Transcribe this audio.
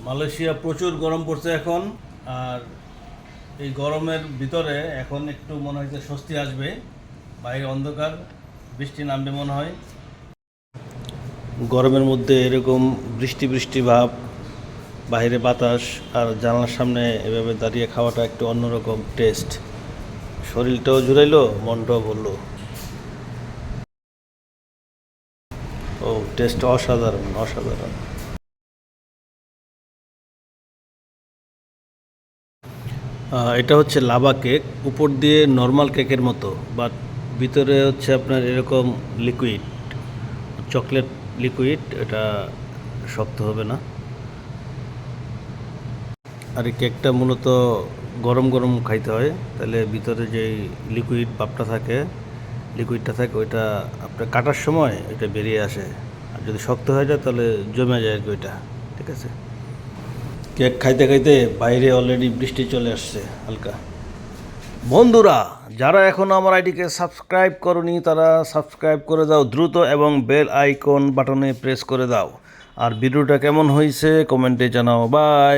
Malaysia প্রচুর গরম পড়ছে এখন। আর এই গরমের ভিতরে এখন একটু মনে হয় যে স্বস্তি আসবে। বাইরে অন্ধকার, বৃষ্টি নামবে মনে হয়। গরমের মধ্যে এরকম বৃষ্টি বৃষ্টি ভাব, বাইরে বাতাস আর জানলার সামনে এভাবে দাঁড়িয়ে খাওয়াটা একটু অন্যরকম টেস্ট। শরীরটাও জুড়াইলো, মনটাও বললো। ও, টেস্ট অসাধারণ অসাধারণ। এটা হচ্ছে লাভা কেক, উপর দিয়ে নর্মাল কেকের মতো, বাট ভিতরে হচ্ছে আপনার এরকম লিকুইড, চকলেট লিকুইড। এটা শক্ত হবে না। আর এই কেকটা মূলত গরম গরম খাইতে হয়, তাহলে ভিতরে যেই লিকুইডটা থাকে ওইটা আপনার কাটার সময় এটা বেরিয়ে আসে। আর যদি শক্ত হয়ে যায় তাহলে জমে যায় আর কি ওইটা। ঠিক আছে। কেক খাইতে খাইতে বাইরে অলরেডি বৃষ্টি চলে আসছে হালকা। বন্ধুরা, যারা এখনও আমার আইডিকে সাবস্ক্রাইব করনি তারা সাবস্ক্রাইব করে দাও দ্রুত এবং বেল আইকন বাটনে প্রেস করে দাও। আর ভিডিওটা কেমন হয়েছে কমেন্টে জানাও। বাই।